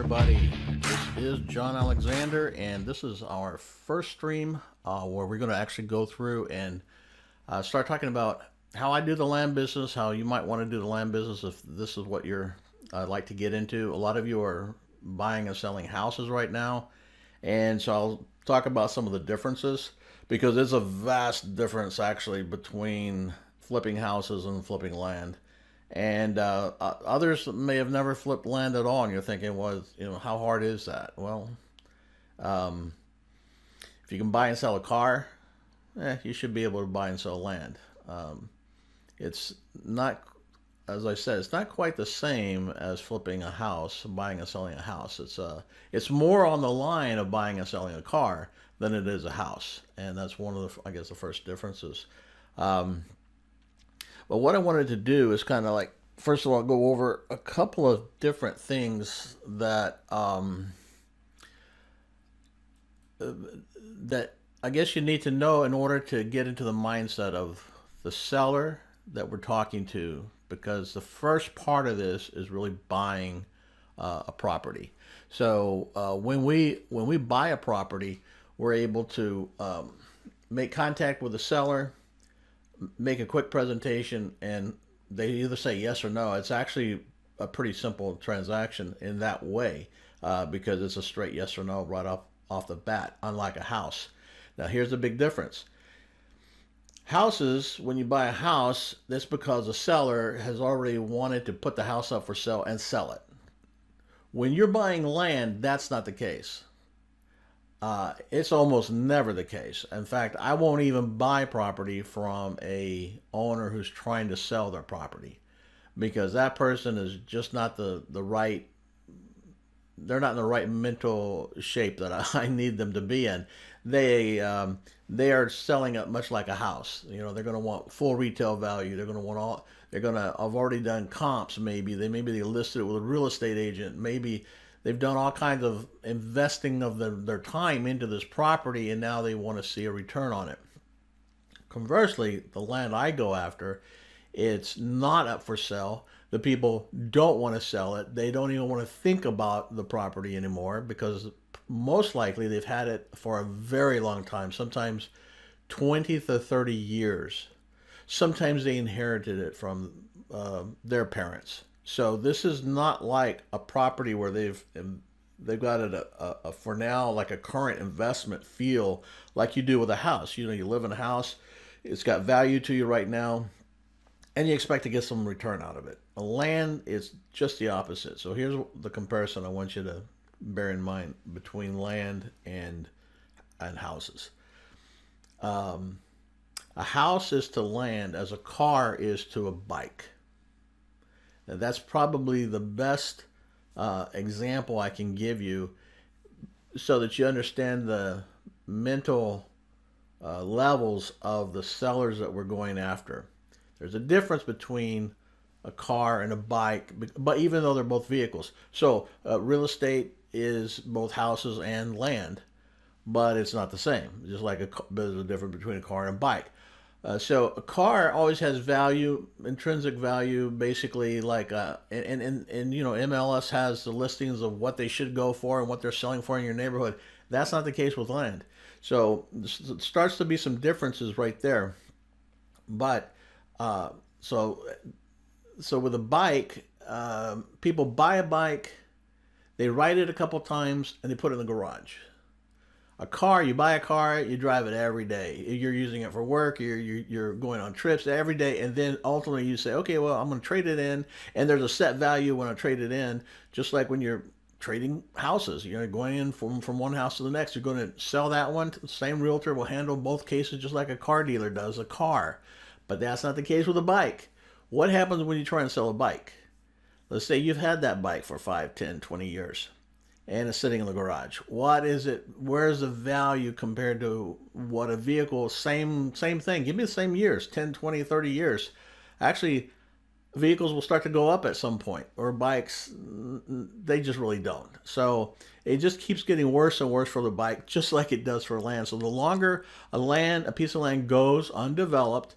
everybody. This is John Alexander, and this is our first stream where we're going to actually go through and start talking about how I do the land business, how you might want to do the land business if this is what you're like to get into. A lot of you are buying and selling houses right now, and so I'll talk about some of the differences because there's a vast difference actually between flipping houses and flipping land. And others may have never flipped land at all, and you're thinking, well, how hard is that? Well, um, if you can buy and sell a car, you should be able to buy and sell land. It's not, as I said, it's not quite the same as flipping a house, buying and selling a house. It's more on the line of buying and selling a car than it is a house, and that's one of the, I guess, the first differences. Um, But what I wanted to do is kind of like, first of all, go over a couple of different things that I guess you need to know in order to get into the mindset of the seller that we're talking to, because the first part of this is really buying a property. So when we buy a property, we're able to make contact with the seller, make a quick presentation, and they either say yes or no. It's actually a pretty simple transaction in that way because it's a straight yes or no right off the bat, unlike a house. Now, here's the big difference. Houses, when you buy a house, that's because the seller has already wanted to put the house up for sale and sell it. When you're buying land, that's not the case. It's almost never the case. In fact, I won't even buy property from a owner who's trying to sell their property because that person is just not the right, they're not in the right mental shape that I need them to be in. They are selling it much like a house. They're going to want full retail value. They're going to want all, they're going to have already done comps. Maybe they listed it with a real estate agent. Maybe they've done all kinds of investing of their time into this property, and now they want to see a return on it. Conversely, the land I go after, it's not up for sale. The people don't want to sell it. They don't even want to think about the property anymore because most likely they've had it for a very long time, sometimes 20 to 30 years. Sometimes they inherited it from their parents. So this is not like a property where they've got it for now like a current investment feel like you do with a house. You live in a house, it's got value to you right now, and you expect to get some return out of it. A land is just the opposite. So here's the comparison I want you to bear in mind between land and houses. A house is to land as a car is to a bike. Now, that's probably the best example I can give you so that you understand the mental levels of the sellers that we're going after. There's a difference between a car and a bike, but even though they're both vehicles. So real estate is both houses and land, but it's not the same. Just like there's a difference between a car and a bike. So a car always has value, intrinsic value, basically like, and MLS has the listings of what they should go for and what they're selling for in your neighborhood. That's not the case with land. So it starts to be some differences right there. But so with a bike, people buy a bike, they ride it a couple times, and they put it in the garage. A car, you buy a car, you drive it every day. You're using it for work, you're going on trips every day, and then ultimately you say, okay, well, I'm going to trade it in, and there's a set value when I trade it in, just like when you're trading houses. You're going in from one house to the next. You're going to sell that one. The same realtor will handle both cases just like a car dealer does a car. But that's not the case with a bike. What happens when you try and sell a bike? Let's say you've had that bike for 5, 10, 20 years. And it's sitting in the garage. What is it? Where's the value compared to what a vehicle, same thing. Give me the same years, 10, 20, 30 years. Actually, vehicles will start to go up at some point, or bikes, they just really don't. So it just keeps getting worse and worse for the bike, just like it does for land. So the longer a piece of land goes undeveloped,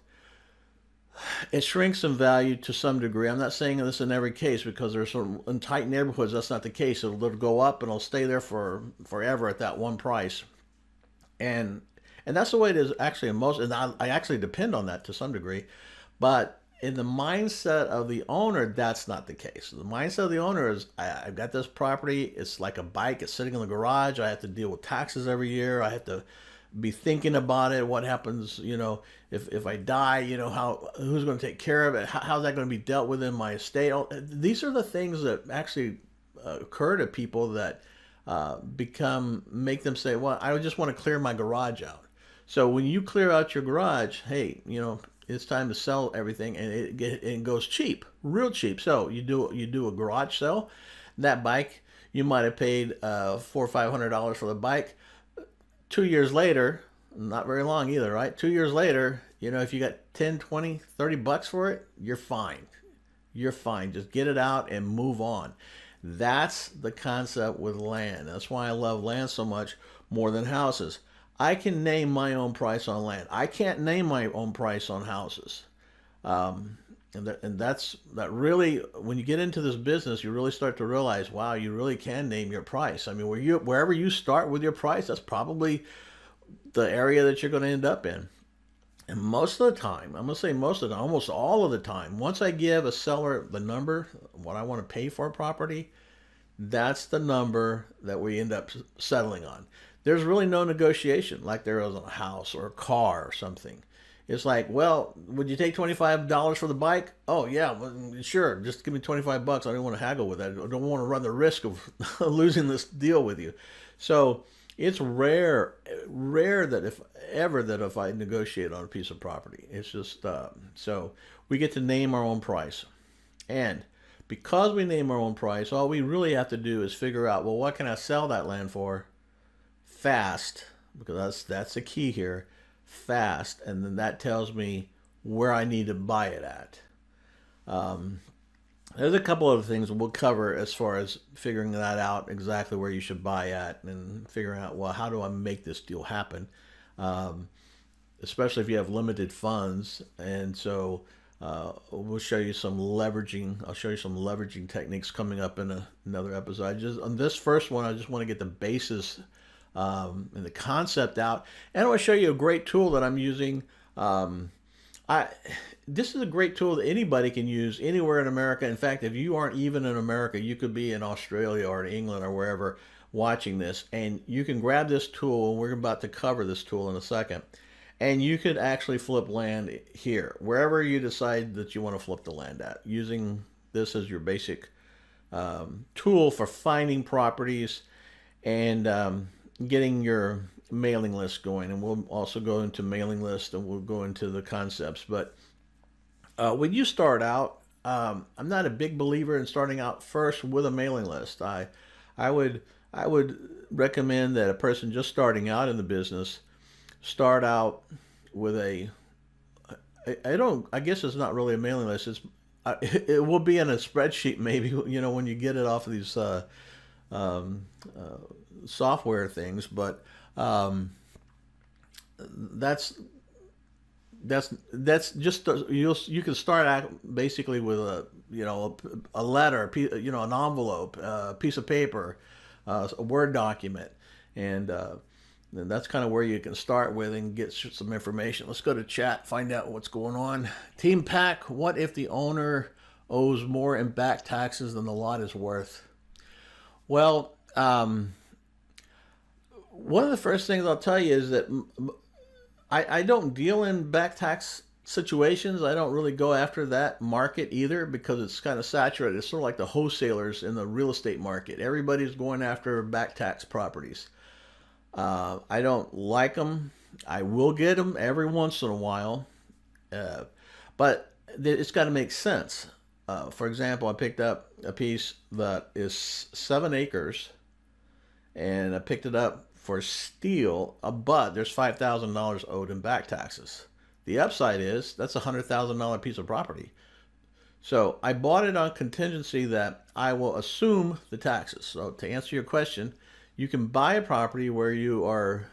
It shrinks in value to some degree. I'm not saying this in every case because there's some in tight neighborhoods that's not the case. It'll go up and it'll stay there for forever at that one price, and that's the way it is actually in most. And I actually depend on that to some degree, but in the mindset of the owner, that's not the case. The mindset of the owner is, I've got this property. It's like a bike. It's sitting in the garage. I have to deal with taxes every year. I have to be thinking about it. What happens, if I die, who's going to take care of it? How's that going to be dealt with in my estate? These are the things that actually occur to people that make them say, well, I just want to clear my garage out. So when you clear out your garage, hey, it's time to sell everything, and it goes cheap, real cheap. So you do a garage sale. That bike, you might have paid $400 or $500 for the bike. 2 years later, not very long either, right? 2 years later, if you got 10, 20, $30 for it, you're fine. You're fine. Just get it out and move on. That's the concept with land. That's why I love land so much more than houses. I can name my own price on land. I can't name my own price on houses. That really, when you get into this business, you really start to realize, wow, you really can name your price. I mean, wherever you start with your price, that's probably the area that you're going to end up in. And most of the time, I'm going to say most of the time, almost all of the time, once I give a seller the number, what I want to pay for a property, that's the number that we end up settling on. There's really no negotiation like there is on a house or a car or something. It's like, well, would you take $25 for the bike? Oh yeah, well, sure. Just give me $25. I don't want to haggle with that. I don't want to run the risk of losing this deal with you. So it's rare that if I negotiate on a piece of property, it's just so we get to name our own price, and because we name our own price, all we really have to do is figure out, well, what can I sell that land for fast, because that's the key here, fast, and then that tells me where I need to buy it at. There's a couple of things we'll cover as far as figuring that out, exactly where you should buy at, and figuring out, well, how do I make this deal happen, especially if you have limited funds. And so we'll show you some leveraging. I'll show you some leveraging techniques coming up in another episode. Just on this first one, I just want to get the basis and the concept out, and I want to show you a great tool that I'm using. This is a great tool that anybody can use anywhere in America. In fact, if you aren't even in America, you could be in Australia or in England or wherever watching this, and you can grab this tool, and we're about to cover this tool in a second, and you could actually flip land here, wherever you decide that you want to flip the land at, using this as your basic tool for finding properties and getting your mailing list going. And we'll also go into mailing list, and we'll go into the concepts. But when you start out, I'm not a big believer in starting out first with a mailing list. I would recommend that a person just starting out in the business start out with I guess it's not really a mailing list. It will be in a spreadsheet maybe, when you get it off of these software things, but that's just you can start out basically with a letter, an envelope, a piece of paper, a Word document, and that's kind of where you can start with and get some information. Let's go to chat, find out what's going on. Team Pack, what if the owner owes more in back taxes than the lot is worth? Well, one of the first things I'll tell you is that I don't deal in back tax situations. I don't really go after that market either, because it's kind of saturated. It's sort of like the wholesalers in the real estate market. Everybody's going after back tax properties. I don't like them. I will get them every once in a while, but it's got to make sense. For example, I picked up a piece that is 7 acres, and I picked it up for steel, but there's $5,000 owed in back taxes. The upside is that's a $100,000 piece of property. So I bought it on contingency that I will assume the taxes. So to answer your question, you can buy a property where you are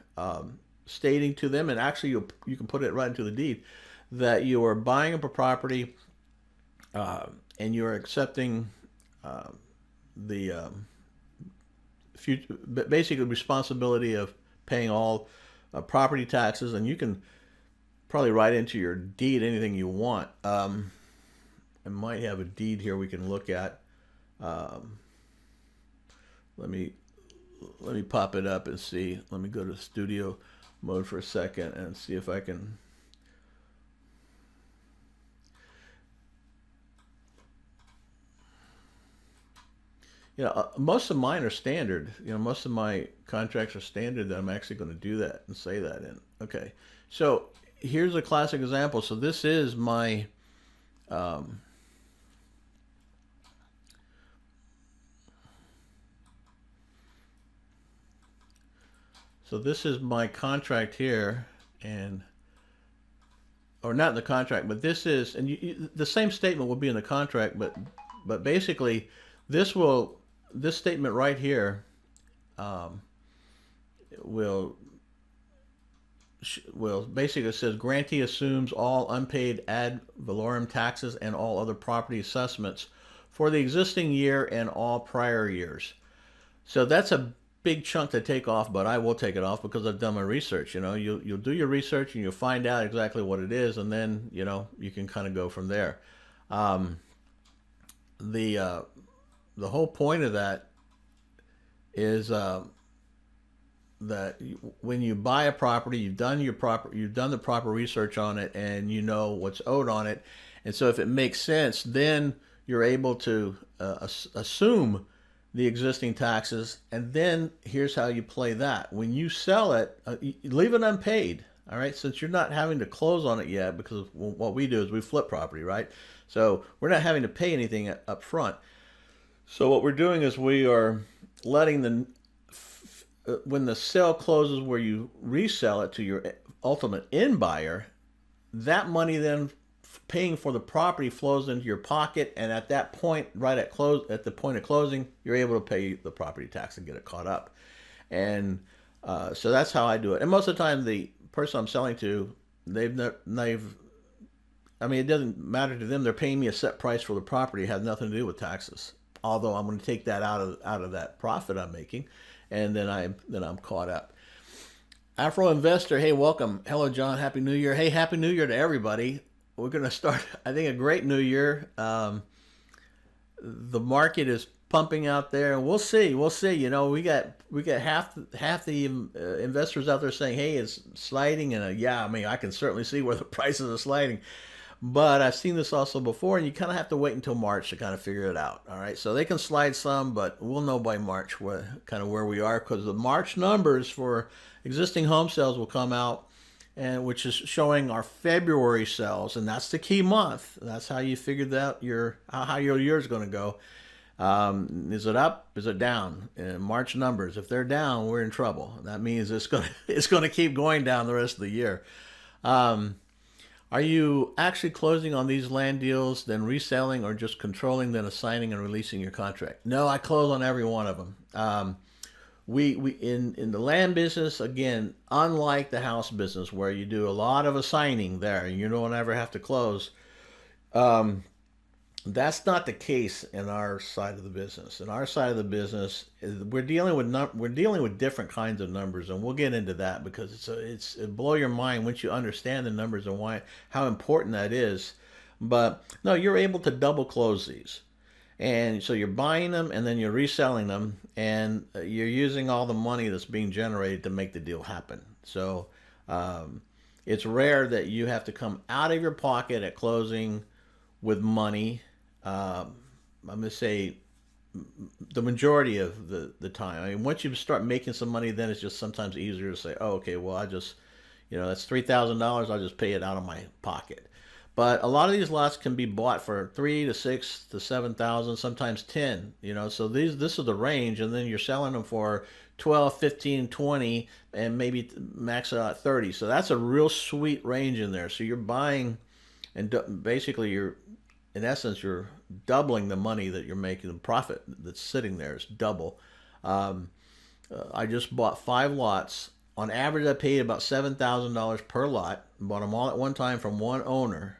stating to them, and actually you can put it right into the deed, that you are buying up a property and you're accepting the future, basically responsibility of paying all property taxes, and you can probably write into your deed anything you want. I might have a deed here we can look at. Um, let me pop it up and see. Let me go to studio mode for a second and see if I can. Most of mine are standard. Most of my contracts are standard that I'm actually going to do that and say that in. Okay, so here's a classic example. So this is my um, contract here, and or not in the contract, but this is, and the same statement will be in the contract, but basically this will this statement right here um, will basically, it says grantee assumes all unpaid ad valorem taxes and all other property assessments for the existing year and all prior years. So that's a big chunk to take off, but I will take it off because I've done my research. You'll do your research and you'll find out exactly what it is, and then you can kind of go from there. Um, the the whole point of that is that when you buy a property, you've done the proper research on it, and you know what's owed on it, and so if it makes sense, then you're able to assume the existing taxes, and then here's how you play that. When you sell it, you leave it unpaid. All right, since you're not having to close on it yet, because what we do is we flip property, right? So we're not having to pay anything up front. So what we're doing is we are letting when the sale closes where you resell it to your ultimate end buyer, that money then paying for the property flows into your pocket, and at that point, right at the point of closing, you're able to pay the property tax and get it caught up. And so that's how I do it. And most of the time, the person I'm selling to, I mean, it doesn't matter to them. They're paying me a set price for the property. It has nothing to do with taxes. Although I'm going to take that out of that profit I'm making, and then I'm caught up. Afro Investor, hey, welcome. Hello, John. Happy New Year. Hey, Happy New Year to everybody. We're going to start, I think, a great new year. The market is pumping out there, and we'll see. We got half the investors out there saying, hey, it's sliding, and yeah, I mean, I can certainly see where the prices are sliding. But I've seen this also before, and you kind of have to wait until March to kind of figure it out. All right, so they can slide some, but we'll know by March where we are, because the March numbers for existing home sales will come out, and which is showing our February sales, and that's the key month. That's how you figured out how your year is going to go. Is it up? Is it down? March numbers, if they're down, we're in trouble. That means it's going to keep going down the rest of the year. Are you actually closing on these land deals, then reselling, or just controlling, then assigning and releasing your contract? No, I close on every one of them. We in the land business, again, unlike the house business where you do a lot of assigning there and you don't ever have to close, that's not the case in our side of the business. In our side of the business, we're dealing with different kinds of numbers, and we'll get into that because it blow your mind once you understand the numbers and how important that is. But no, you're able to double close these, and so you're buying them and then you're reselling them, and you're using all the money that's being generated to make the deal happen. So it's rare that you have to come out of your pocket at closing with money. I'm going to say the majority of the time. I mean, once you start making some money, then it's just sometimes easier to say, oh, okay, well, I just, that's $3,000. I'll just pay it out of my pocket. But a lot of these lots can be bought for 3 to 6 to 7,000, sometimes 10. So this is the range, and then you're selling them for 12, 15, 20, and maybe max out at 30. So that's a real sweet range in there. So you're buying, and basically in essence, you're doubling the money that you're making. The profit that's sitting there is double. I just bought 5 lots On average, I paid about $7,000 per lot. Bought them all at one time from one owner.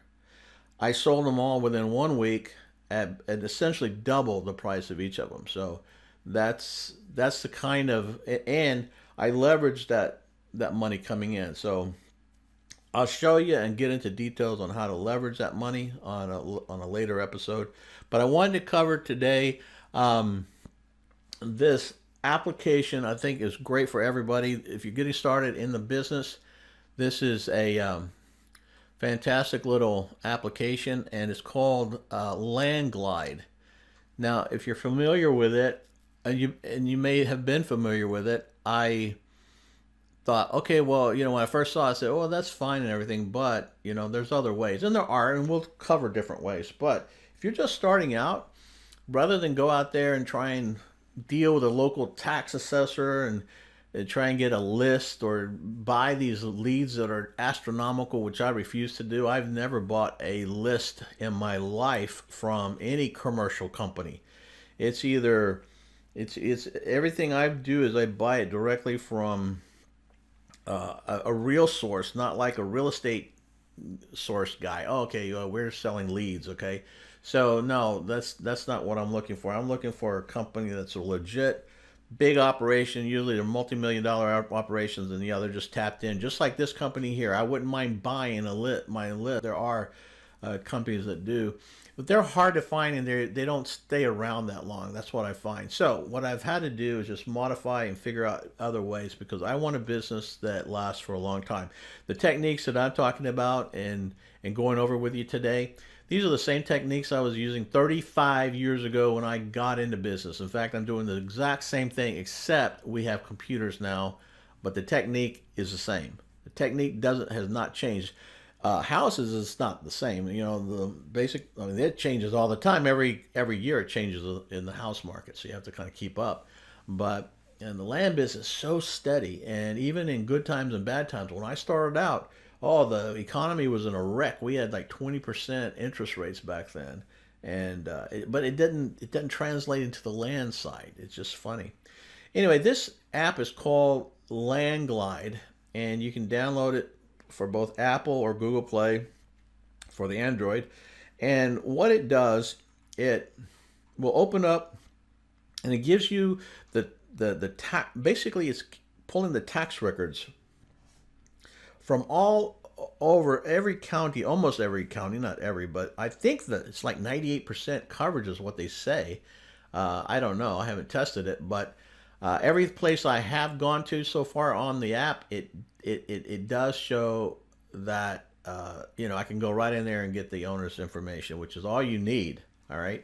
I sold them all within 1 week at essentially double the price of each of them. So that's the kind of, and I leveraged that money coming in. So I'll show you and get into details on how to leverage that money on a later episode. But I wanted to cover today this application. I think is great for everybody. If you're getting started in the business, this is a fantastic little application, and it's called Land Glide. Now, if you're familiar with it, and you may have been familiar with it, I thought, okay, well, when I first saw it, I said, oh, that's fine and everything, but there's other ways, and there are, and we'll cover different ways. But if you're just starting out, rather than go out there and try and deal with a local tax assessor and try and get a list or buy these leads that are astronomical, which I refuse to do. I've never bought a list in my life from any commercial company. It's either it's everything I do is I buy it directly from a real source, not like a real estate source guy. Oh, okay, we're selling leads. Okay, so no, that's not what I'm looking for. I'm looking for a company that's a legit big operation. Usually they're multi-million-dollar operations, and they're just tapped in, just like this company here. I wouldn't mind buying my list. There are companies that do, but they're hard to find, and they don't stay around that long. That's what I find. So what I've had to do is just modify and figure out other ways, because I want a business that lasts for a long time. The techniques that I'm talking about and going over with you today, these are the same techniques I was using 35 years ago when I got into business. In fact, I'm doing the exact same thing, except we have computers now, but the technique is the same. The technique has not changed. Houses is not the same. The basic, it changes all the time. Every year it changes in the house market, so you have to kind of keep up. But in the land business, so steady, and even in good times and bad times. When I started out, oh, the economy was in a wreck. We had like 20% interest rates back then, and but it didn't translate into the land side. It's just funny. Anyway, this app is called Land Glide, and you can download it for both Apple or Google Play for the Android. And what it does, it will open up, and it gives you the tax. Basically, it's pulling the tax records from all over every county, almost every county, not every, but I think that it's like 98% coverage is what they say. I don't know. I haven't tested it, but every place I have gone to so far on the app, it does show that I can go right in there and get the owner's information, which is all you need. All right.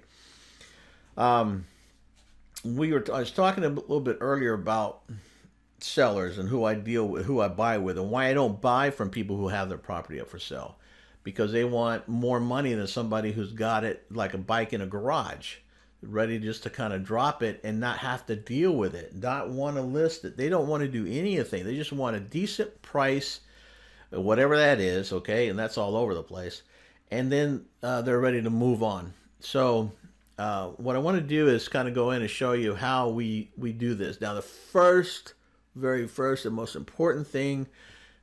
I was talking a little bit earlier about sellers and who I deal with, who I buy with, and why I don't buy from people who have their property up for sale, because they want more money than somebody who's got it like a bike in a garage, ready just to kind of drop it and not have to deal with it, not want to list it. They don't want to do anything. They just want a decent price, whatever that is, okay, and that's all over the place, and then they're ready to move on. So what I want to do is kind of go in and show you how we do this. Now, the very first and most important thing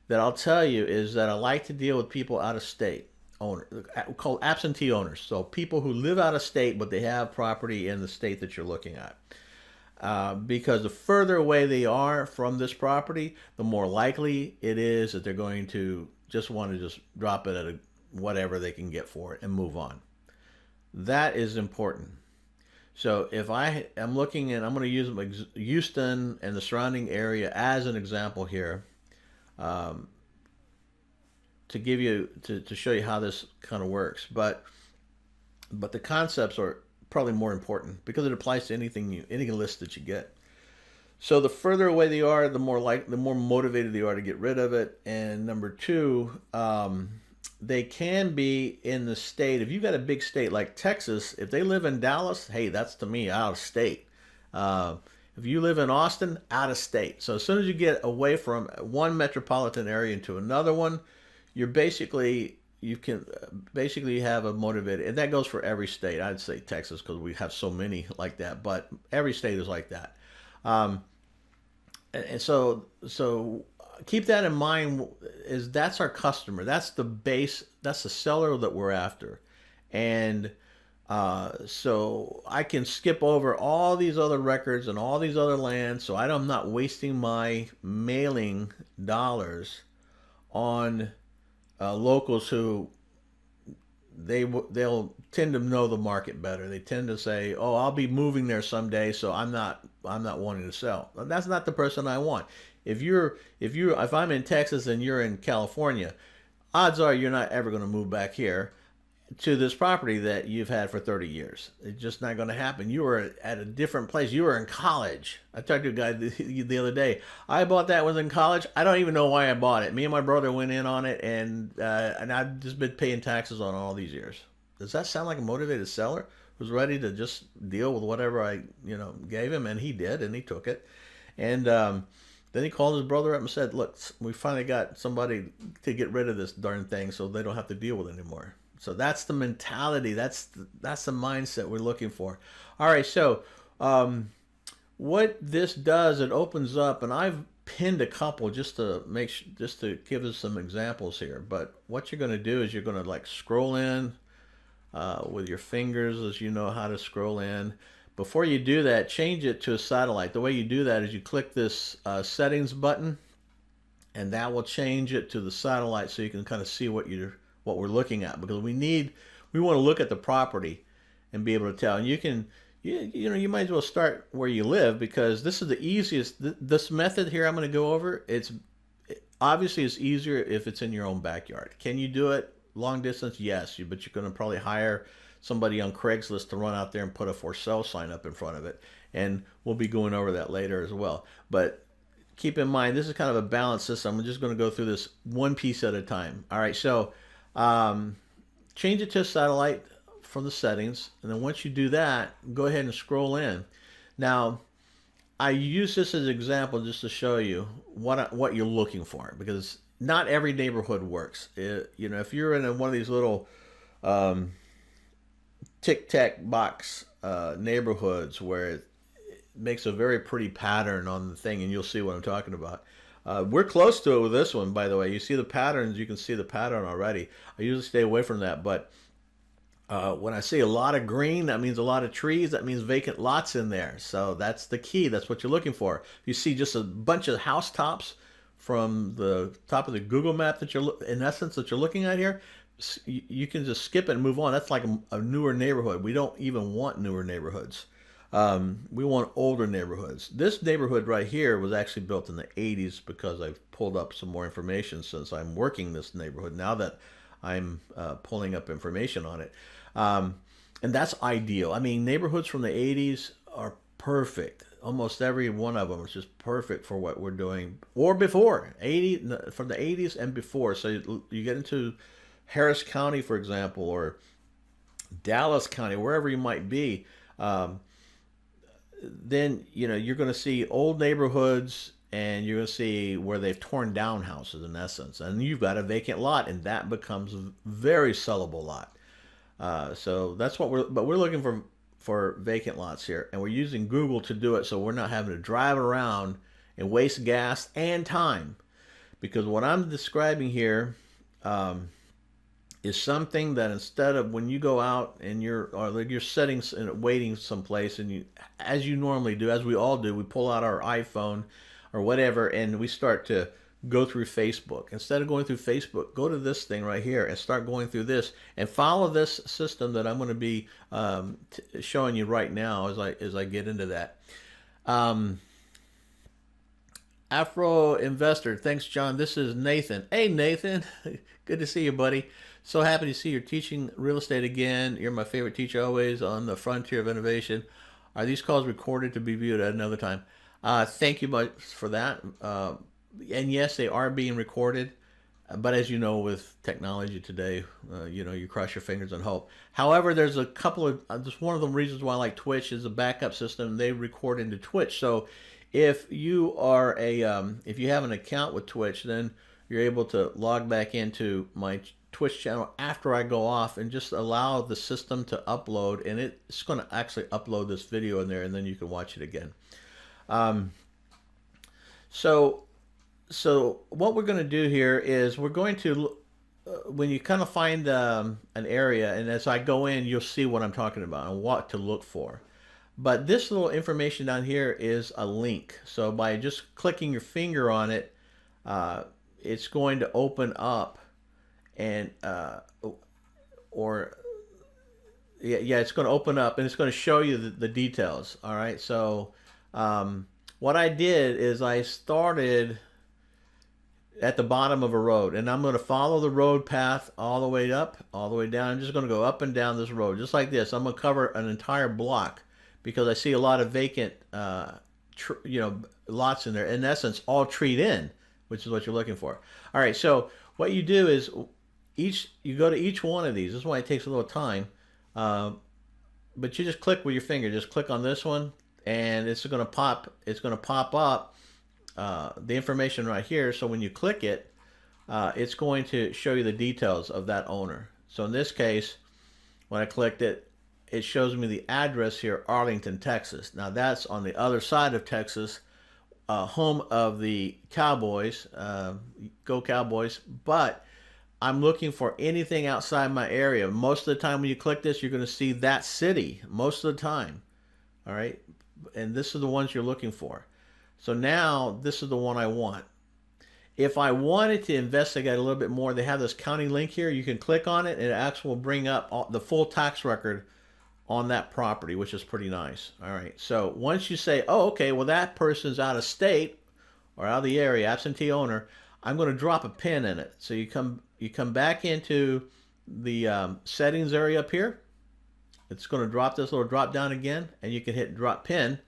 that I'll tell you is that I like to deal with people out of state, owners, called absentee owners. So people who live out of state, but they have property in the state that you're looking at. Because the further away they are from this property, the more likely it is that they're going to just want to just drop it at whatever they can get for it and move on. That is important. So if I am looking at, I'm going to use Houston and the surrounding area as an example here, to give you to show you how this kind of works. But the concepts are probably more important because it applies to any list that you get. So the further away they are, the more motivated they are to get rid of it. And number two, they can be in the state. If you've got a big state like Texas, if they live in Dallas, hey, that's to me out of state. If you live in Austin, out of state. So as soon as you get away from one metropolitan area into another one, you can basically have a motivated, and that goes for every state. I'd say Texas because we have so many like that, but every state is like that. And so keep that in mind. Is that's our customer. That's the base. That's the seller that we're after, and so I can skip over all these other records and all these other lands, so I'm not wasting my mailing dollars on locals who they'll tend to know the market better. They tend to say, "Oh, I'll be moving there someday, so I'm not wanting to sell." That's not the person I want. If I'm in Texas and you're in California, odds are you're not ever going to move back here to this property that you've had for 30 years. It's just not going to happen. You were at a different place. You were in college. I talked to a guy the other day. I bought that was in college. I don't even know why I bought it. Me and my brother went in on it, and I've just been paying taxes on all these years. Does that sound like a motivated seller who's ready to just deal with whatever I gave him? And he did, and he took it. And then he called his brother up and said, "Look, we finally got somebody to get rid of this darn thing, so they don't have to deal with it anymore." So that's the mentality. That's the mindset we're looking for. All right. So what this does, it opens up, and I've pinned a couple just to give us some examples here. But what you're going to do is you're going to like scroll in with your fingers, as you know how to scroll in. Before you do that, change it to a satellite. The way you do that is you click this settings button, and that will change it to the satellite, so you can kind of see what we're looking at, because we want to look at the property and be able to tell. And you might as well start where you live, because this is the easiest. This method here I'm going to go over, obviously it's easier if it's in your own backyard. Can you do it long distance? Yes, but you're going to probably hire somebody on Craigslist to run out there and put a for sale sign up in front of it, and we'll be going over that later as well. But keep in mind, this is kind of a balanced system. I'm just going to go through this one piece at a time. All right, so change it to a satellite from the settings, and then once you do that, go ahead and scroll in. Now, I use this as an example just to show you what you're looking for, because not every neighborhood works. If you're in one of these little tic-tac box neighborhoods where it makes a very pretty pattern on the thing, and you'll see what I'm talking about. We're close to it with this one, by the way. You see the patterns. You can see the pattern already. I usually stay away from that, but when I see a lot of green, that means a lot of trees. That means vacant lots in there. So that's the key. That's what you're looking for. If you see just a bunch of housetops from the top of the Google map that you're looking at here, you can just skip it and move on. That's like a newer neighborhood. We don't even want newer neighborhoods. We want older neighborhoods. This neighborhood right here was actually built in the 80s, because I've pulled up some more information since I'm working this neighborhood, now that I'm pulling up information on it. And that's ideal. I mean, neighborhoods from the 80s are perfect. Almost every one of them is just perfect for what we're doing, or before. From the 80s and before. So you get into Harris County, for example, or Dallas County, wherever you might be, then you're going to see old neighborhoods, and you're going to see where they've torn down houses, in essence, and you've got a vacant lot, and that becomes a very sellable lot. So that's what we're looking for vacant lots here, and we're using Google to do it, so we're not having to drive around and waste gas and time, because what I'm describing here is something that, instead of when you go out and you're sitting and waiting someplace, and as you normally do, as we all do, we pull out our iPhone or whatever, and we start to go through Facebook. Instead of going through Facebook, go to this thing right here and start going through this, and follow this system that I'm going to be showing you right now as I get into that. Afro Investor, thanks, John. This is Nathan. Hey, Nathan, good to see you, buddy. So happy to see you're teaching real estate again. You're my favorite teacher always on the frontier of innovation. Are these calls recorded to be viewed at another time? Thank you much for that. And yes, they are being recorded. But as you know, with technology today, you cross your fingers and hope. However, there's a couple of, just one of the reasons why I like Twitch is a backup system. They record into Twitch. So if you are if you have an account with Twitch, then you're able to log back into my Twitch channel after I go off, and just allow the system to upload, and it's going to actually upload this video in there, and then you can watch it again. So So what we're going to do here is we're going to when you kind of find an area, and as I go in, you'll see what I'm talking about and what to look for. But this little information down here is a link. So by just clicking your finger on it, uh, it's going to open up and or yeah, it's going to open up and it's going to show you the details. All right. So what I did is I started at the bottom of a road, and I'm going to follow the road path all the way up, all the way down. I'm just going to go up and down this road, just like this. I'm going to cover an entire block because I see a lot of vacant, lots in there. In essence, all treed in, which is what you're looking for. All right, so what you do is you go to each one of these. This is why it takes a little time, uh, but you just click with your finger. Just click on this one, and it's going to pop. It's going to pop up the information right here. So when you click it, it's going to show you the details of that owner. So in this case, when I clicked it, it shows me the address here, Arlington, Texas. Now that's on the other side of Texas, home of the Cowboys. Go Cowboys. But I'm looking for anything outside my area. Most of the time when you click this, you're going to see that city most of the time. All right. And this is the ones you're looking for. So now this is the one I want. If I wanted to investigate a little bit more, they have this county link here. You can click on it and it actually will bring up the full tax record on that property, which is pretty nice. All right. So once you say, oh, okay, well, that person's out of state or out of the area, absentee owner, I'm going to drop a pin in it. So you come back into the settings area up here. It's going to drop this little drop down again, and you can hit drop pin,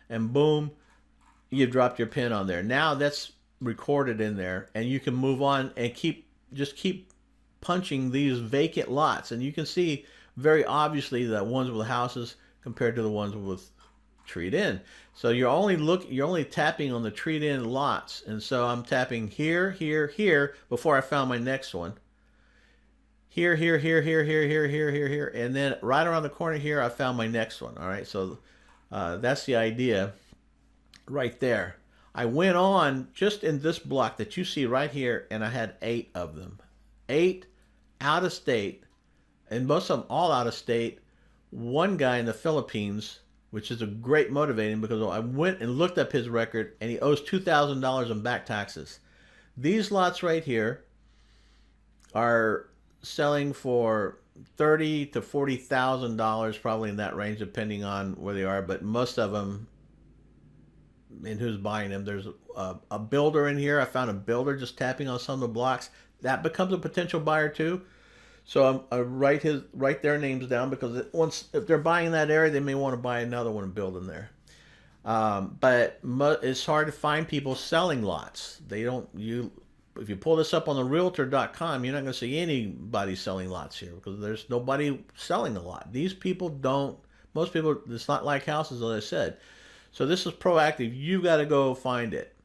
and boom, you've dropped your pin on there. Now that's recorded in there, and you can move on and keep punching these vacant lots, and you can see very obviously the ones with houses compared to the ones with treed in. So you're only tapping on the treed in lots, and so I'm tapping here, here, here before I found my next one. Here, here, here, here, here, here, here, here, here, and then right around the corner here, I found my next one. All right, so that's the idea right there. I went on just in this block that you see right here, and I had 8 of them. 8 out of state, and most of them all out of state. One guy in the Philippines, which is a great motivating because I went and looked up his record, and he owes $2,000 in back taxes. These lots right here are selling for $30,000 to $40,000, probably in that range, depending on where they are. But most of them, and who's buying them? There's a builder in here. I found a builder just tapping on some of the blocks. That becomes a potential buyer too. So I write their names down because if they're buying that area, they may want to buy another one and build in there. But it's hard to find people selling lots. If you pull this up on the Realtor.com, you're not going to see anybody selling lots here because there's nobody selling a lot. These people don't. Most people, it's not like houses, as I said. So this is proactive. You got to go find it.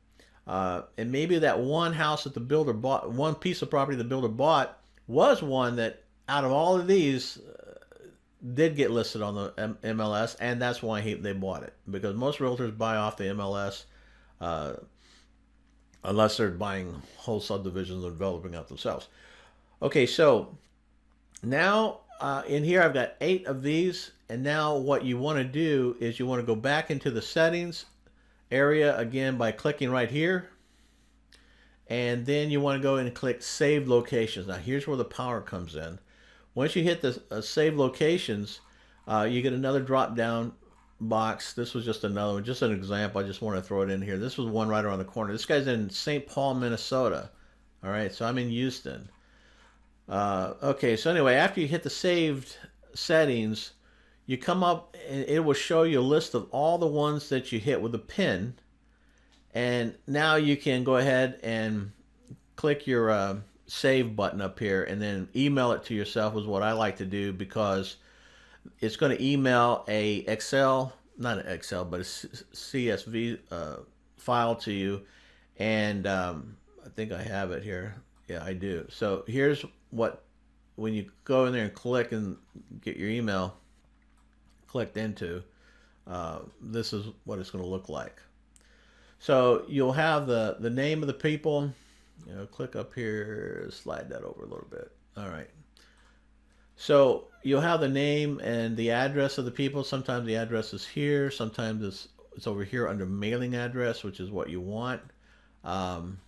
And maybe that one house that the builder bought, one piece of property the builder bought, was one that out of all of these did get listed on the MLS, and that's why they bought it. Because most realtors buy off the MLS unless they're buying whole subdivisions and developing out themselves. Okay, so now in here I've got 8 of these, and now what you want to do is you want to go back into the settings area again by clicking right here, and then you want to go in and click save locations. Now here's where the power comes in. Once you hit the save locations, you get another drop down box. This was just another one, just an example. I just want to throw it in here. This was one right around the corner. This guy's in St. Paul, Minnesota. All right, so I'm in Houston. Okay, so anyway, after you hit the saved settings, you come up and it will show you a list of all the ones that you hit with a pin. And now you can go ahead and click your save button up here and then email it to yourself is what I like to do, because it's going to email a Excel, not an Excel, but a CSV file to you. And I think I have it here. Yeah, I do. So here's when you go in there and click and get your email clicked into, this is what it's going to look like. So you'll have the name of the people. Click up here, slide that over a little bit. All right. So you'll have the name and the address of the people. Sometimes the address is here. Sometimes it's over here under mailing address, which is what you want. Um,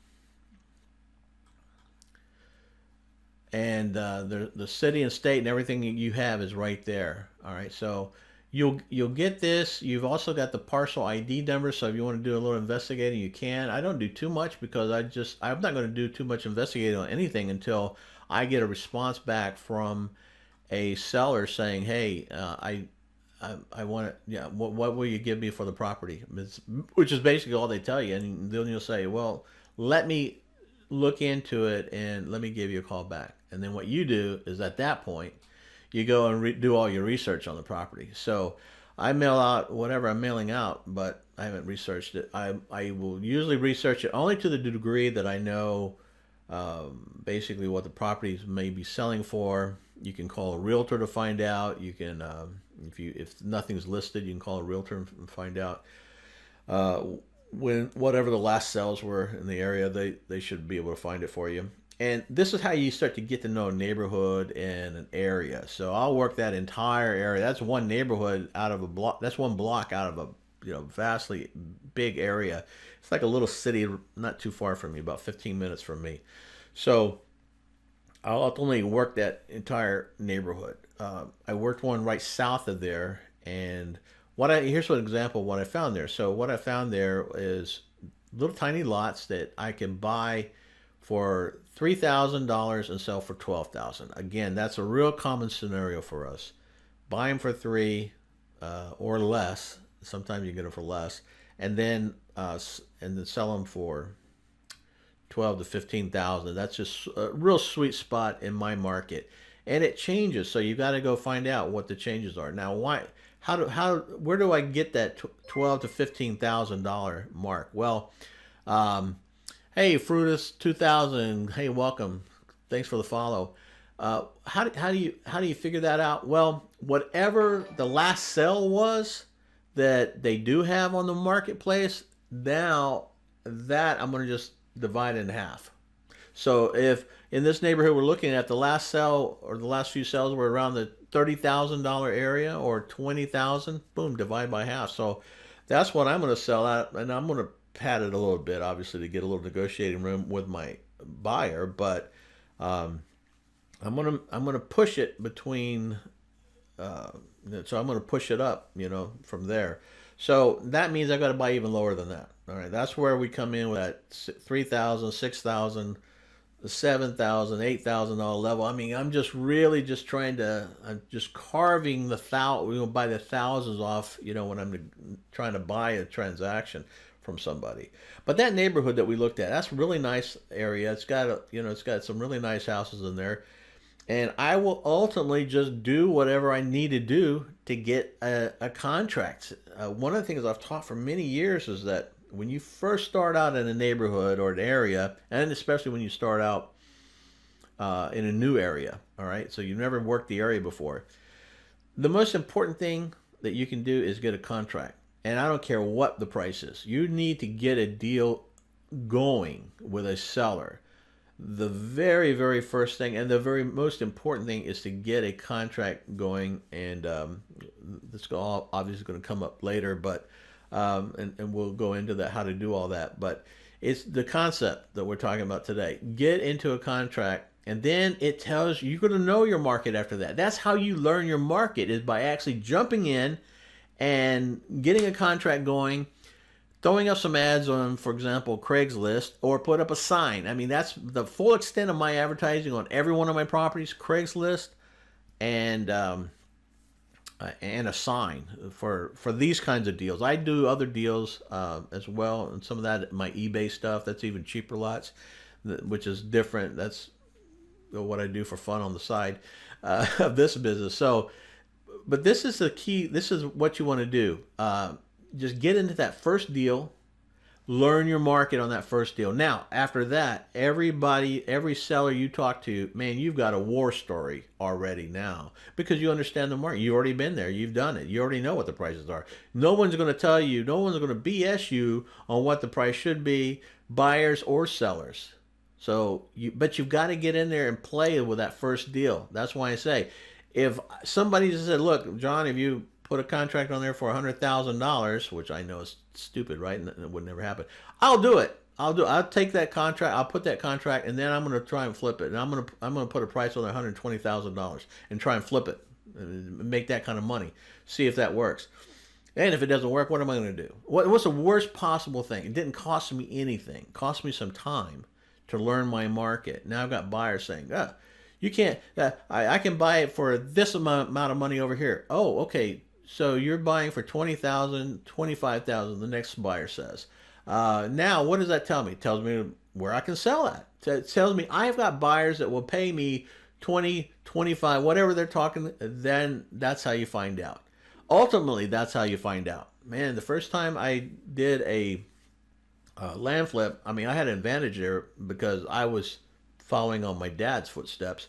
and the city and state and everything you have is right there. All right. So you'll get this. You've also got the parcel ID number. So if you want to do a little investigating, you can. I don't do too much because I'm not going to do too much investigating on anything until I get a response back from a seller saying, "Hey, I want it. Yeah, what will you give me for the property?" Which is basically all they tell you, and then you'll say, "Well, let me look into it and let me give you a call back." And then what you do is at that point, you go and do all your research on the property. So I mail out whatever I'm mailing out, but I haven't researched it. I will usually research it only to the degree that I know basically what the properties may be selling for. You can call a realtor to find out. You can, if nothing's listed, you can call a realtor and find out. Uh, when whatever the last sales were in the area, they should be able to find it for you. And this is how you start to get to know a neighborhood and an area. So I'll work that entire area. That's one neighborhood out of a block. That's one block out of a vastly big area. It's like a little city not too far from me, about 15 minutes from me. So I'll ultimately work that entire neighborhood. I worked one right south of there, and here's an example of what I found there. So what I found there is little tiny lots that I can buy for $3,000 and sell for 12,000. Again, that's a real common scenario for us. Buy them for three or less. Sometimes you get them for less, and then sell them for 12 to 15,000. That's just a real sweet spot in my market, and it changes. So you got to go find out what the changes are. Now, why? Where do I get that 12 to $15,000 mark? Well, hey, Frutus 2000. Hey, welcome. Thanks for the follow. How do you figure that out? Well, whatever the last sale was that they do have on the marketplace, now that I'm going to just divide it in half. So if in this neighborhood we're looking at the last sale or the last few sales were around the $30,000 area or 20,000, boom, divide by half. So that's what I'm going to sell at, and I'm going to pad it a little bit, obviously, to get a little negotiating room with my buyer. But I'm gonna push it between. So I'm gonna push it up, from there. So that means I've got to buy even lower than that. All right, that's where we come in with that 3,000, 6,000, 7,000, $8,000 level. I mean, I'm just really just trying to, I'm just carving by the thousands off, when I'm trying to buy a transaction from somebody. But that neighborhood that we looked at, that's a really nice area. It's got it's got some really nice houses in there. And I will ultimately just do whatever I need to do to get a contract. One of the things I've taught for many years is that when you first start out in a neighborhood or an area, and especially when you start out in a new area, all right, so you've never worked the area before, the most important thing that you can do is get a contract. And I don't care what the price is. You need to get a deal going with a seller. The very, very first thing and the very most important thing is to get a contract going. And this is all obviously going to come up later, but and we'll go into that, how to do all that. But it's the concept that we're talking about today. Get into a contract, and then it tells you, you're going to know your market after that. That's how you learn your market, is by actually jumping in and getting a contract going, throwing up some ads on, for example, Craigslist, or put up a sign. I mean, that's the full extent of my advertising on every one of my properties: Craigslist and a sign for these kinds of deals. I do other deals as well, and some of that my eBay stuff. That's even cheaper lots, which is different. That's what I do for fun on the side of this business. So, but this is the key. This is what you want to do. Just get into that first deal, Learn your market on that first deal. Now, after that, every seller you talk to, man, you've got a war story already now because you understand the market. You've already been there. You've done it. You already know what the prices are. No one's going to tell you, no one's going to BS you on what the price should be, buyers or sellers. But you've got to get in there and play with that first deal. That's why I say, if somebody just said, "Look, John, if you put a contract on there for $100,000," which I know is stupid, right? And it would never happen. I'll do it. I'll take that contract. I'll put that contract, and then I'm going to try and flip it. And I'm going to put a price on $120,000 and try and flip it, and make that kind of money. See if that works. And if it doesn't work, what am I going to do? What's the worst possible thing? It didn't cost me anything. It cost me some time to learn my market. Now I've got buyers saying, you can't, I can buy it for this amount of money over here. Oh, okay. So you're buying for 20,000, 25,000. The next buyer says. Now, what does that tell me? It tells me where I can sell at. It tells me I've got buyers that will pay me 20, 25, whatever they're talking. Then that's how you find out. Ultimately, that's how you find out. Man, the first time I did a land flip, I mean, I had an advantage there because I was following on my dad's footsteps,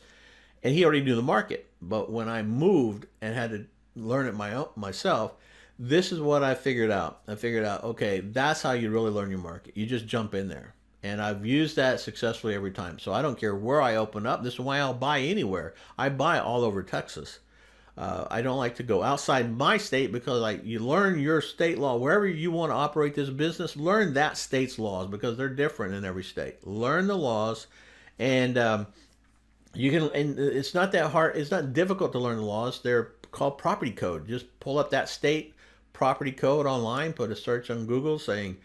and he already knew the market. But when I moved and had to learn it myself, this is what I figured out. I figured out, okay, that's how you really learn your market. You just jump in there. And I've used that successfully every time. So I don't care where I open up. This is why I'll buy anywhere. I buy all over Texas. I don't like to go outside my state because you learn your state law. Wherever you want to operate this business, learn that state's laws because they're different in every state. Learn the laws, and you can. And it's not that hard. It's not difficult to learn the laws. They're called property code. Just pull up that state property code online. Put a search on Google saying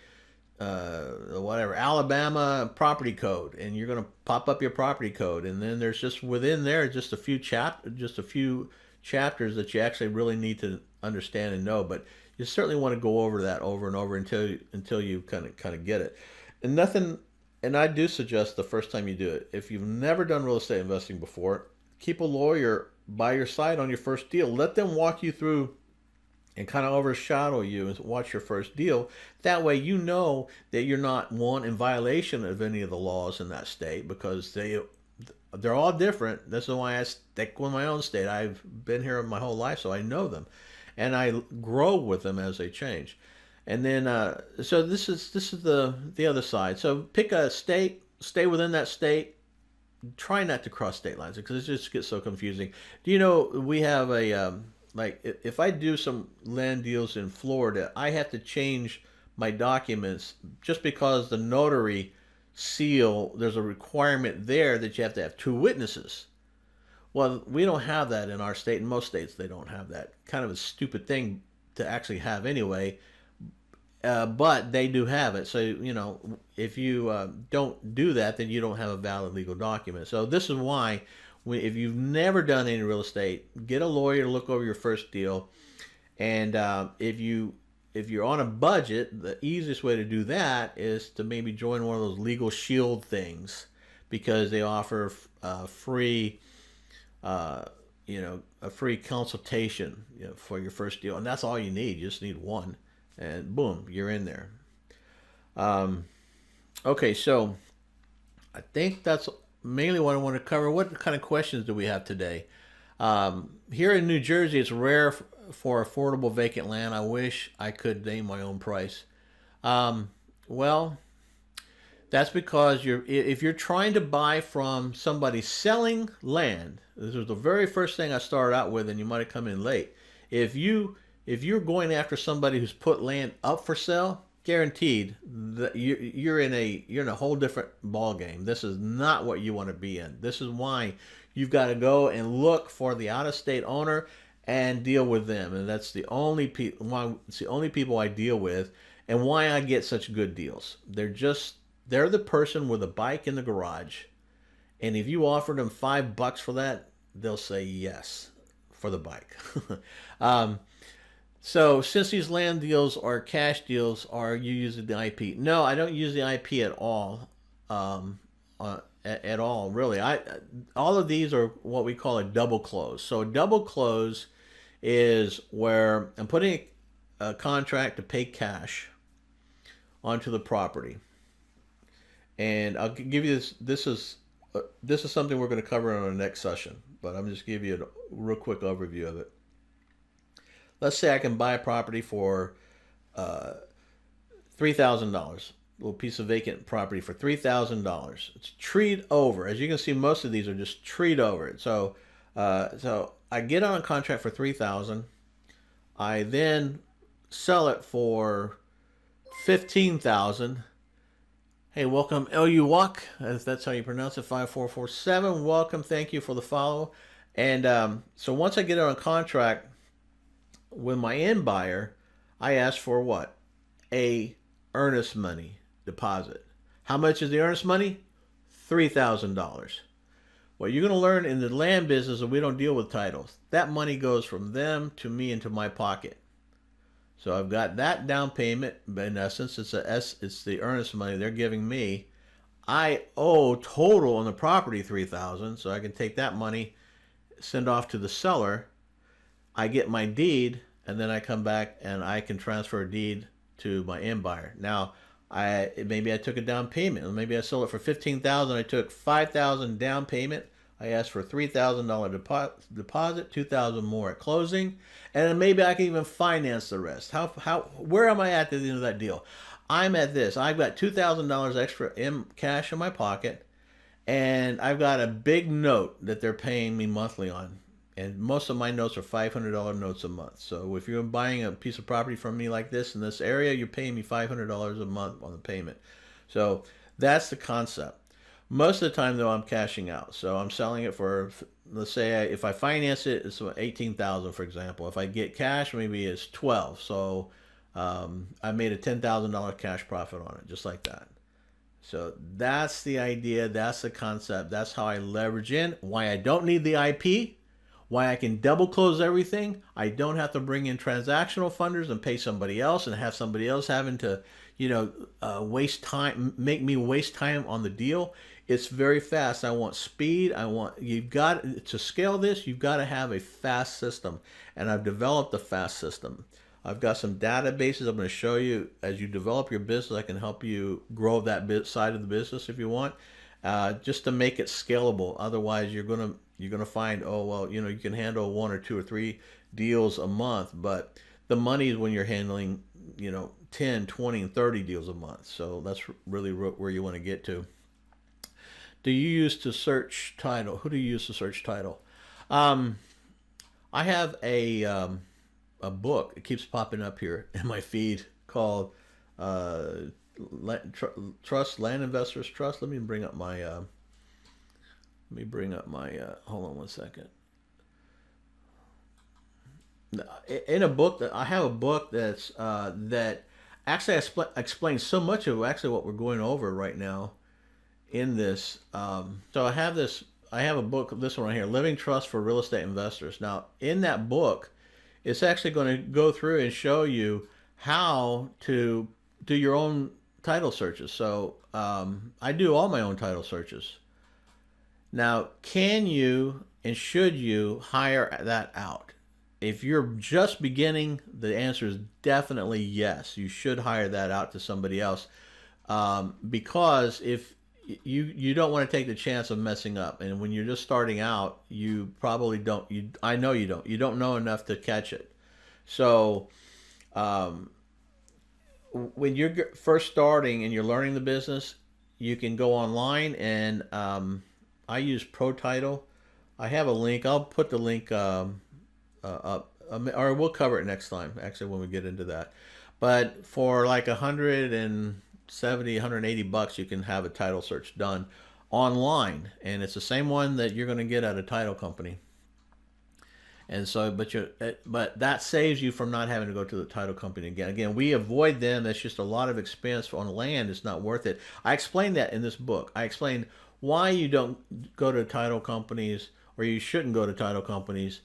whatever Alabama property code, and you're going to pop up your property code. And then there's just within there just a few chapters that you actually really need to understand and know, but you certainly want to go over that over and over until you kind of get it. And I do suggest the first time you do it, if you've never done real estate investing before, keep a lawyer by your side on your first deal. Let them walk you through and kind of overshadow you and watch your first deal. That way you know that you're not in violation of any of the laws in that state, because they're all different. That's why I stick with my own state. I've been here my whole life, so I know them, and I grow with them as they change. And then, so this is the other side. So pick a state, stay within that state. Try not to cross state lines because it just gets so confusing. Do you know we have if I do some land deals in Florida, I have to change my documents just because the notary seal, there's a requirement there that you have to have two witnesses. Well, we don't have that in our state. In most states, they don't have that. Kind of a stupid thing to actually have anyway, but they do have it. So, if you don't do that, then you don't have a valid legal document. So this is why, if you've never done any real estate, get a lawyer to look over your first deal. And if you're on a budget, the easiest way to do that is to maybe join one of those legal shield things, because they offer free, a free consultation, for your first deal, and that's all you need. You just need one, and boom, you're in there. Okay, so I think that's mainly what I want to cover. What kind of questions do we have today? Here in New Jersey, it's rare for affordable vacant land. I wish I could name my own price. Well, that's because if you're trying to buy from somebody selling land, this was the very first thing I started out with, and you might have come in late. If you're going after somebody who's put land up for sale, guaranteed that you're in a whole different ball game. This is not what you want to be in. This is why you've got to go and look for the out-of-state owner and deal with them. And that's the only people I deal with, and why I get such good deals. They're the person with a bike in the garage, and if you offer them $5 for that, they'll say yes for the bike. So since these land deals are cash deals, are you using the IP? No, I don't use the IP at all. At all, really. All of these are what we call a double close. So a double close is where I'm putting a contract to pay cash onto the property. And I'll give you this. This is something we're going to cover in our next session, but I'm just give you a real quick overview of it. Let's say I can buy a property for $3,000. Little piece of vacant property for $3,000. It's treed over. As you can see, most of these are just treed over. So I get on a contract for $3,000. I then sell it for $15,000. Hey, welcome, LU Walk, if that's how you pronounce it, 5447. Welcome, thank you for the follow. And so once I get on a contract with my end buyer, I ask for what? A earnest money deposit. How much is the earnest money? $3,000. What you're going to learn in the land business is we don't deal with titles. That money goes from them to me into my pocket. So I've got that down payment. In essence, it's the earnest money they're giving me. I owe total on the property $3,000, so I can take that money, send off to the seller. I get my deed, and then I come back and I can transfer a deed to my end buyer. Now, maybe I took a down payment. Maybe I sold it for $15,000. I took $5,000 down payment. I asked for a $3,000 deposit, $2,000 more at closing, and then maybe I can even finance the rest. Where am I at the end of that deal? I'm at this. I've got $2,000 extra in cash in my pocket, and I've got a big note that they're paying me monthly on. And most of my notes are $500 notes a month. So if you're buying a piece of property from me like this in this area, you're paying me $500 a month on the payment. So that's the concept. Most of the time, though, I'm cashing out. So I'm selling it for, let's say, if I finance it, it's $18,000, for example. If I get cash, maybe it's $12,000. So I made a $10,000 cash profit on it, just like that. So that's the idea. That's the concept. That's how I leverage in. Why I don't need the IP. Why I can double close everything. I don't have to bring in transactional funders and pay somebody else and have somebody else having to, waste time, make me waste time on the deal. It's very fast. I want speed. You've got to scale this. You've got to have a fast system, and I've developed a fast system. I've got some databases I'm going to show you as you develop your business. I can help you grow that side of the business if you want, just to make it scalable. Otherwise, you're gonna find, oh well, you can handle 1 or 2 or 3 deals a month, but the money is when you're handling 10, 20, and 30 deals a month. So that's really where you want to get to. Do you use to search title? Who do you use to search title? I have a book. It keeps popping up here in my feed called Trust Land Investors Trust. Let me bring up my. Hold on one second. In a book I have a book that's that actually explains so much of actually what we're going over right now in this. So I have a book, this one right here, Living Trust for Real Estate Investors. Now in that book, it's actually going to go through and show you how to do your own title searches. So I do all my own title searches. Now, can you and should you hire that out? If you're just beginning, the answer is definitely yes. You should hire that out to somebody else, because if you don't want to take the chance of messing up, and when you're just starting out, you probably don't. I know you don't. You don't know enough to catch it. So, when you're first starting and you're learning the business, you can go online and I use Pro Title. I have a link. I'll put the link up, or we'll cover it next time, actually, when we get into that. But for like $170, $180, you can have a title search done online, and it's the same one that you're going to get at a title company. And so, but that saves you from not having to go to the title company again. Again, we avoid them. That's just a lot of expense on land. It's not worth it. I explained that in this book. I explained why you don't go to title companies, or you shouldn't go to title companies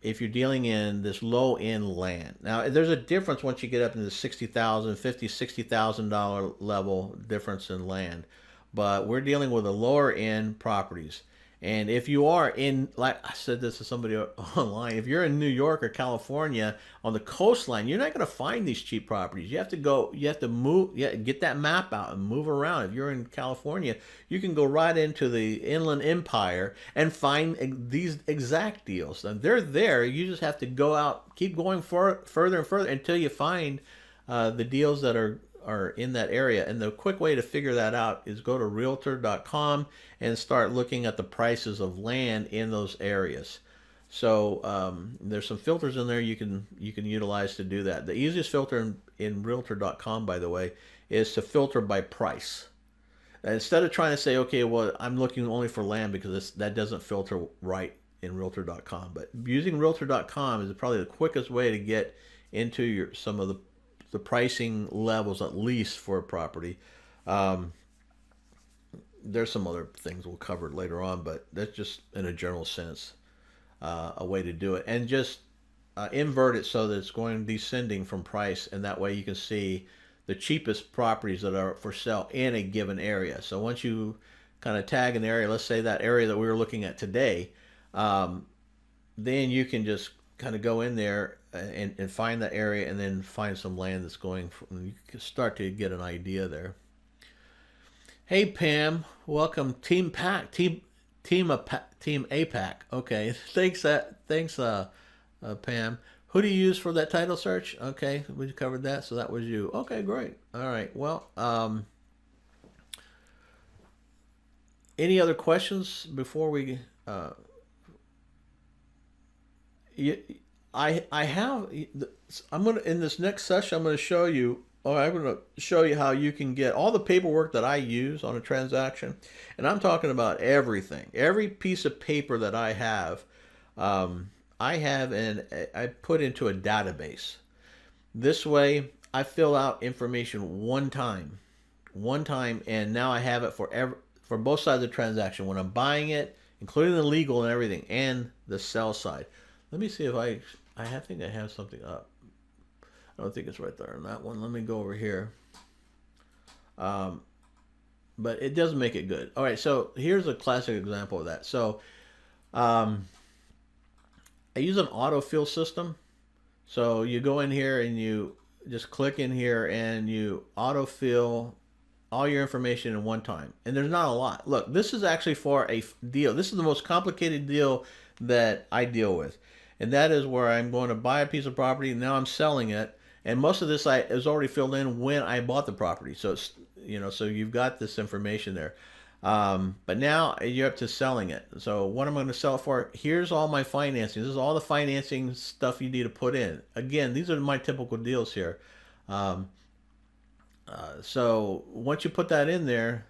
if you're dealing in this low-end land. Now, there's a difference once you get up into the $60,000, $50,000, $60,000 level difference in land. But we're dealing with the lower-end properties. And if you are in, like I said this to somebody online, if you're in New York or California on the coastline, you're not going to find these cheap properties. You have to go, you have to move, get that map out and move around. If you're in California, you can go right into the Inland Empire and find these exact deals. And they're there. You just have to go out, keep going further and further until you find the deals that are in that area. And the quick way to figure that out is go to realtor.com and start looking at the prices of land in those areas. So there's some filters in there you can utilize to do that. The easiest filter in realtor.com, by the way, is to filter by price. Instead of trying to say, okay, well, I'm looking only for land, because that doesn't filter right in realtor.com. But using realtor.com is probably the quickest way to get into some of the pricing levels, at least for a property. There's some other things we'll cover later on, but that's just in a general sense a way to do it. And just invert it so that it's going descending from price, and that way you can see the cheapest properties that are for sale in a given area. So once you kind of tag an area, let's say that area that we were looking at today, then you can just kind of go in there and find that area, and then find some land that's going from, you can start to get an idea there. Hey Pam, welcome Team Pack, Team APAC. Okay, thanks Pam. Who do you use for that title search? Okay, we covered that, so that was you. Okay, great. All right. Well, any other questions before we? I have. I'm gonna, in this next session, I'm gonna show you. Or I'm gonna show you how you can get all the paperwork that I use on a transaction, and I'm talking about everything, every piece of paper that I have. And I put into a database. This way, I fill out information one time, and now I have it for both sides of the transaction. When I'm buying it, including the legal and everything, and the sell side. Let me see if I think I have something up. I don't think it's right there on that one. Let me go over here. But it doesn't make it good. All right, so here's a classic example of that. So I use an autofill system. So you go in here and you just click in here and you autofill all your information in one time. And there's not a lot. Look, this is actually for a deal. This is the most complicated deal that I deal with. And that is where I'm going to buy a piece of property, and now I'm selling it. And most of this is already filled in when I bought the property. So it's, so you've got this information there. But now you're up to selling it. So what I'm going to sell it for, here's all my financing. This is all the financing stuff you need to put in. Again, these are my typical deals here. So once you put that in there,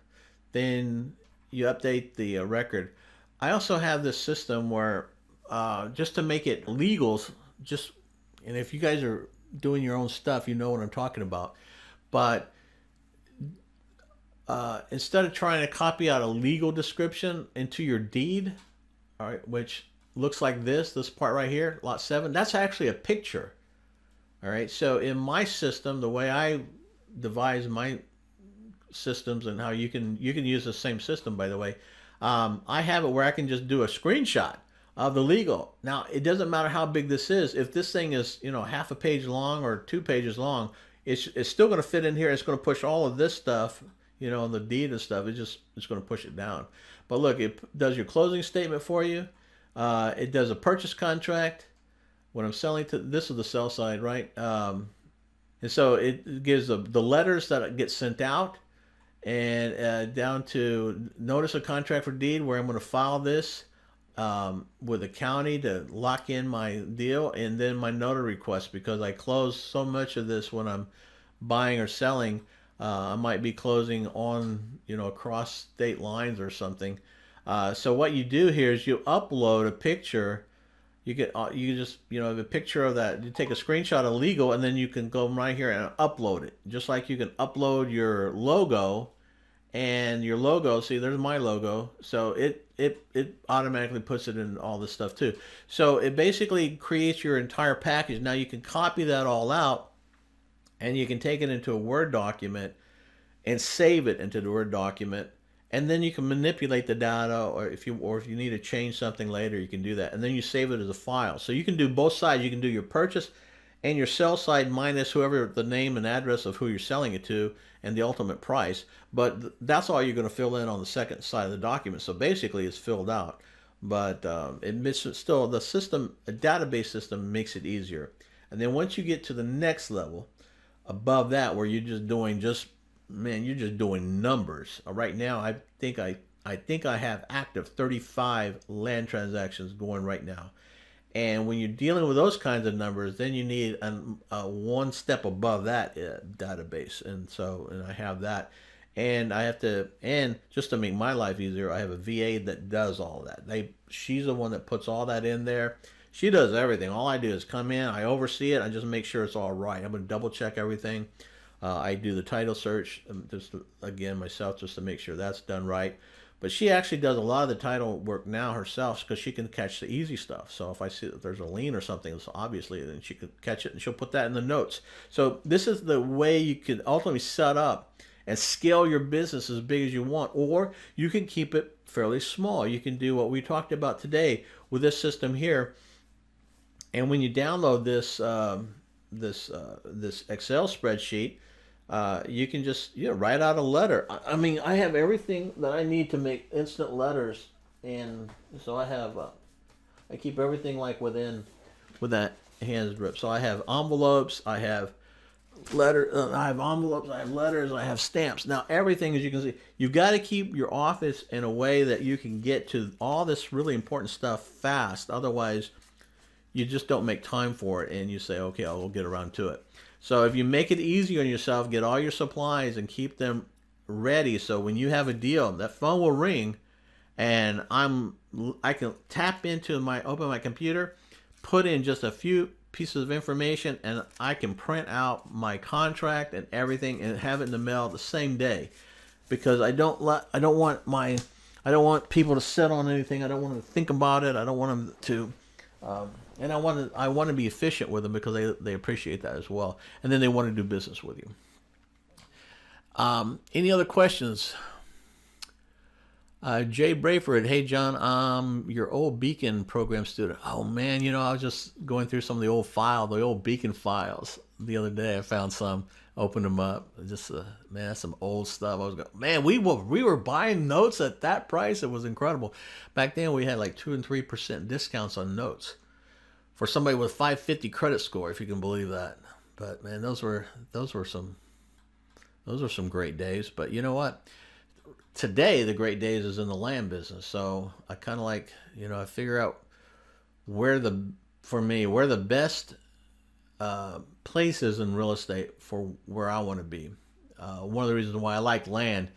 then you update the record. I also have this system where just to make it legal, and if you guys are doing your own stuff, you know what I'm talking about. But instead of trying to copy out a legal description into your deed, all right, which looks like this part right here, lot 7, that's actually a picture. All right, so in my system, the way I devise my systems, and how you can use the same system, by the way, I have it where I can just do a screenshot of the legal. Now, it doesn't matter how big this is. If this thing is, half a page long or 2 pages long, it's still going to fit in here. It's going to push all of this stuff, the deed and stuff. It's going to push it down. But look, it does your closing statement for you. It does a purchase contract. When I'm selling this is the sell side, right? And so it gives the letters that get sent out, and down to notice of contract for deed, where I'm going to file this with the county to lock in my deal, and then my notary request, because I close so much of this when I'm buying or selling. I might be closing on, across state lines or something. So what you do here is you upload a picture. You just, a picture of that. You take a screenshot of legal, and then you can go right here and upload it. Just like you can upload your logo, and your logo, see, there's my logo. So it automatically puts it in all this stuff too. So it basically creates your entire package. Now you can copy that all out, and you can take it into a Word document and save it into the Word document, and then you can manipulate the data, or if you need to change something later, you can do that, and then you save it as a file. So you can do both sides. You can do your purchase and your sell side minus whoever the name and address of who you're selling it to and the ultimate price. But that's all you're going to fill in on the second side of the document. So basically, it's filled out. But still, the system, a database system, makes it easier. And then once you get to the next level, above that, where you're just doing you're just doing numbers. Right now, I think I have active 35 land transactions going right now. And when you're dealing with those kinds of numbers, then you need a one step above that database. And I have that. And and just to make my life easier, I have a VA that does all of that. She's the one that puts all that in there. She does everything. All I do is come in, I oversee it, I just make sure it's all right. I'm going to double check everything. I do the title search, again, myself, just to make sure that's done right. But she actually does a lot of the title work now herself because she can catch the easy stuff. So if I see that there's a lien or something, so obviously, then she could catch it and she'll put that in the notes. So this is the way you can ultimately set up and scale your business as big as you want, or you can keep it fairly small. You can do what we talked about today with this system here. And when you download this Excel spreadsheet, you can just write out a letter. I mean, I have everything that I need to make instant letters, and so I keep everything like with that hands grip. So I have envelopes, I have I have envelopes, I have letters, I have stamps. Now everything, as you can see, you've got to keep your office in a way that you can get to all this really important stuff fast. Otherwise, you just don't make time for it, and you say, okay, I'll get around to it. So if you make it easy on yourself, get all your supplies and keep them ready. So when you have a deal, that phone will ring, and I can open my computer, put in just a few pieces of information, and I can print out my contract and everything and have it in the mail the same day, because I don't want people to sit on anything. I don't want them to think about it. I don't want them to. And I want to be efficient with them because they appreciate that as well, and then they want to do business with you. Any other questions? Jay Brayford, hey John, your old Beacon program student. Oh man, I was just going through some of the old Beacon files the other day. I found some, opened them up. Just man, that's some old stuff. I was going, man, we were buying notes at that price. It was incredible. Back then we had like 2 and 3% discounts on notes for somebody with 550 credit score, if you can believe that. But man, those were some great days. But you know what? Today, the great days is in the land business. So I kind of I figure out where the best places in real estate for where I want to be. One of the reasons why I like land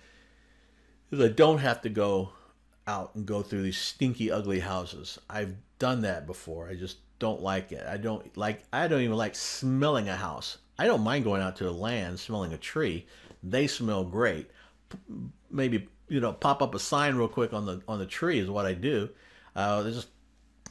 is I don't have to go out and go through these stinky, ugly houses. I've done that before. I just don't like it. I don't even like smelling a house. I don't mind going out to the land, smelling a tree. They smell great. Maybe pop up a sign real quick on the tree is what I do. There's just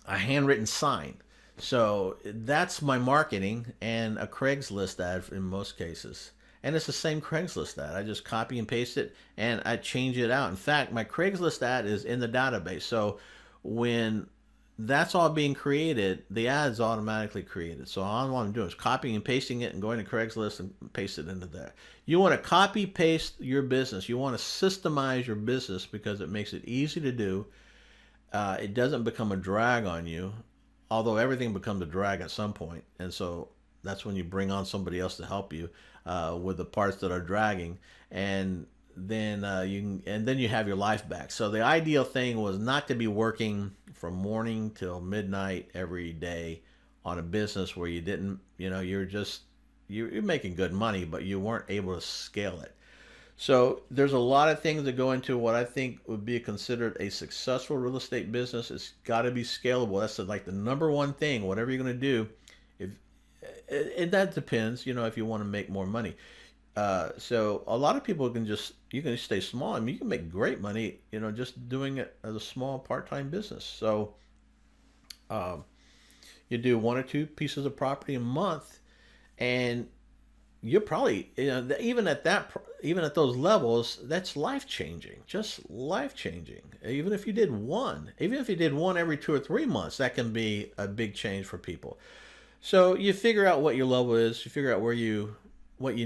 a handwritten sign. So that's my marketing, and a Craigslist ad in most cases. And it's the same Craigslist ad. I just copy and paste it, and I change it out. In fact, my Craigslist ad is in the database. So when that's all being created, the ad's automatically created. So all I'm doing is copying and pasting it and going to Craigslist and paste it into there. You want to copy paste your business. You want to systemize your business because it makes it easy to do. It doesn't become a drag on you, although everything becomes a drag at some point. And so that's when you bring on somebody else to help you with the parts that are dragging, and then you have your life back. So the ideal thing was not to be working from morning till midnight every day on a business where you didn't, you're making good money, but you weren't able to scale it. So there's a lot of things that go into what I think would be considered a successful real estate business. It's got to be scalable. That's like the number one thing. Whatever you're going to do, that depends. If you want to make more money. So a lot of people you can stay small. I mean, you can make great money, just doing it as a small part-time business. So you do 1 or 2 pieces of property a month, and you're probably, even at those levels, that's life changing, just life changing. Even if you did one every 2 or 3 months, that can be a big change for people. So you figure out what your level is, you figure out what you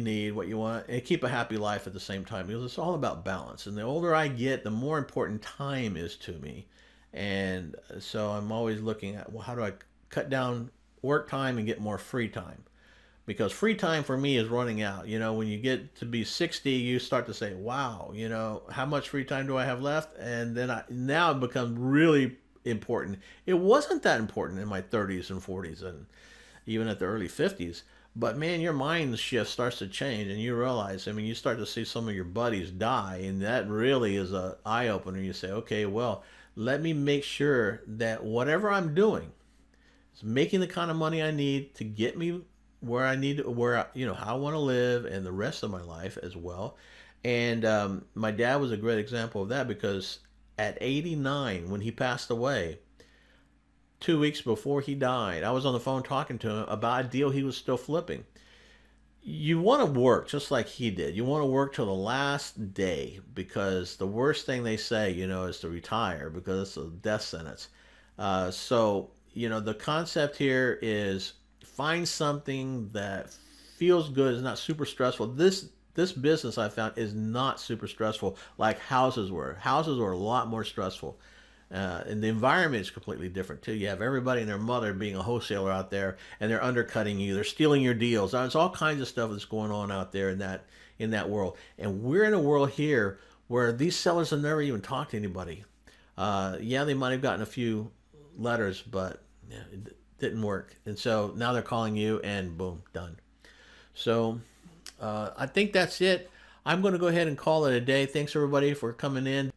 need, what you want, and keep a happy life at the same time, because it's all about balance. And the older I get, the more important time is to me. And so I'm always looking at, well, how do I cut down work time and get more free time? Because free time for me is running out. When you get to be 60, you start to say, wow, how much free time do I have left? And then now it becomes really important. It wasn't that important in my 30s and 40s and even at the early 50s. But man, your mind shift starts to change, and you realize, I mean, you start to see some of your buddies die, and that really is a eye opener. You say, okay, well, let me make sure that whatever I'm doing is making the kind of money I need to get me where I need, how I want to live, and the rest of my life as well. And my dad was a great example of that, because at 89, when he passed away, 2 weeks before he died, I was on the phone talking to him about a deal he was still flipping. You want to work just like he did. You want to work till the last day, because the worst thing they say, is to retire, because it's a death sentence. So the concept here is find something that feels good, is not super stressful. This business I found is not super stressful like houses were. Houses were a lot more stressful. And the environment is completely different too. You have everybody and their mother being a wholesaler out there, and they're undercutting you. They're stealing your deals. There's all kinds of stuff that's going on out there in that world. And we're in a world here where these sellers have never even talked to anybody. Yeah, they might have gotten a few letters, but yeah, it didn't work. And so now they're calling you, and boom, done. So I think that's it. I'm going to go ahead and call it a day. Thanks everybody for coming in.